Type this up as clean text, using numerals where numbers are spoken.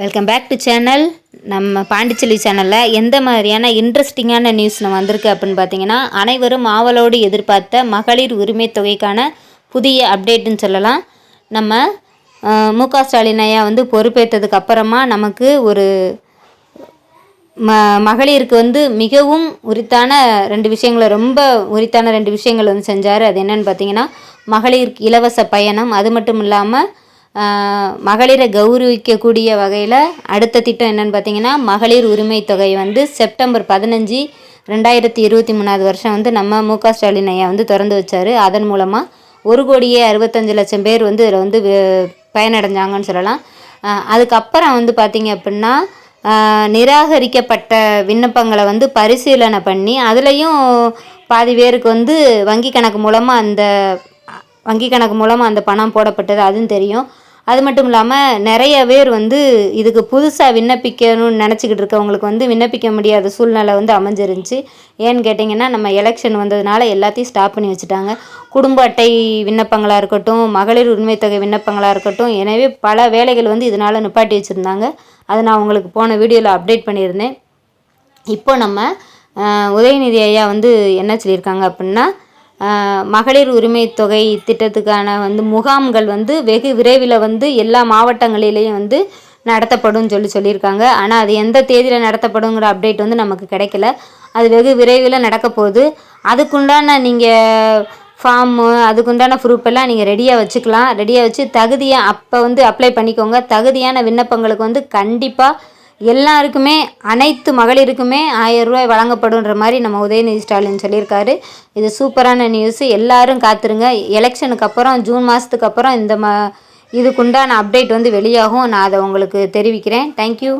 Welcome back to channel. நம்ம பாண்டிச்செல்வி சேனலில் எந்த மாதிரியான இன்ட்ரெஸ்டிங்கான நியூஸ் நம்ம வந்திருக்கு அப்படின்னு பார்த்தீங்கன்னா, அனைவரும் ஆவலோடு எதிர்பார்த்த மகளிர் உரிமை தொகைக்கான புதிய அப்டேட்டுன்னு சொல்லலாம். நம்ம மு.க. ஸ்டாலின் ஐயா பொறுப்பேற்றதுக்கு அப்புறமா நமக்கு ஒரு மகளிருக்கு மிகவும் உரித்தான ரெண்டு விஷயங்களை ரொம்ப உரித்தான ரெண்டு விஷயங்கள் செஞ்சார். அது என்னென்னு பார்த்தீங்கன்னா, மகளிருக்கு இலவச பயணம். அது மட்டும் இல்லாமல் மகளிரை கௌரவிக்கக்கூடிய வகையில் அடுத்த திட்டம் என்னென்னு பார்த்தீங்கன்னா, மகளிர் உரிமை தொகை செப்டம்பர் 15, 2023 வருஷம் நம்ம மு.க. ஸ்டாலின் ஐயா திறந்து வச்சார். அதன் மூலமாக 1,65,00,000 பேர் இதில் பயனடைஞ்சாங்கன்னு சொல்லலாம். அதுக்கப்புறம் பார்த்தீங்க அப்படின்னா, நிராகரிக்கப்பட்ட விண்ணப்பங்களை பரிசீலனை பண்ணி அதுலேயும் பாதி பேருக்கு வங்கி கணக்கு மூலமாக அந்த பணம் போடப்பட்டது, அதுவும் தெரியும். அது மட்டும் இல்லாமல் நிறைய பேர் இதுக்கு புதுசாக விண்ணப்பிக்கணும்னு நினச்சிக்கிட்டு இருக்கவங்களுக்கு விண்ணப்பிக்க முடியாத சூழ்நிலை அமைஞ்சிருந்துச்சு. ஏன்னு கேட்டிங்கன்னா, நம்ம எலெக்ஷன் வந்ததுனால எல்லாத்தையும் ஸ்டாப் பண்ணி வச்சுட்டாங்க. குடும்ப அட்டை விண்ணப்பங்களாக இருக்கட்டும், மகளிர் உரிமை தொகை விண்ணப்பங்களாக இருக்கட்டும், எனவே பல வேலைகள் இதனால் நிப்பாட்டி வச்சுருந்தாங்க. அதை நான் உங்களுக்கு போன வீடியோவில் அப்டேட் பண்ணியிருந்தேன். இப்போ நம்ம உதயநிதி ஐயா என்ன சொல்லியிருக்காங்க அப்படின்னா, மகளிர் உரிமை தொகை திட்டத்துக்கான முகாம்கள் வெகு விரைவில் எல்லா மாவட்டங்களிலேயும் நடத்தப்படும் சொல்லியிருக்காங்க. ஆனால் அது எந்த தேதியில் நடத்தப்படுங்கிற அப்டேட் நமக்கு கிடைக்கல. அது வெகு விரைவில் நடக்க போகுது. அதுக்குண்டான நீங்கள் ஃபார்மு, அதுக்குண்டான ப்ரூஃப் எல்லாம் நீங்கள் ரெடியாக வச்சுக்கலாம். ரெடியாக வச்சு தகுதியாக அப்போ அப்ளை பண்ணிக்கோங்க. தகுதியான விண்ணப்பங்களுக்கு கண்டிப்பாக எல்லாருக்குமே, அனைத்து மகளிருக்குமே 1000 ரூபாய் வழங்கப்படுன்ற மாதிரி நம்ம உதயநிதி ஸ்டாலின் சொல்லியிருக்காரு. இது சூப்பரான நியூஸு. எல்லாரும் காத்துருங்க. எலெக்ஷனுக்கு அப்புறம் ஜூன் மாதத்துக்கு அப்புறம் இதுக்குண்டான அப்டேட் வெளியாகும். நான் அதை உங்களுக்கு தெரிவிக்கிறேன். தேங்க்யூ.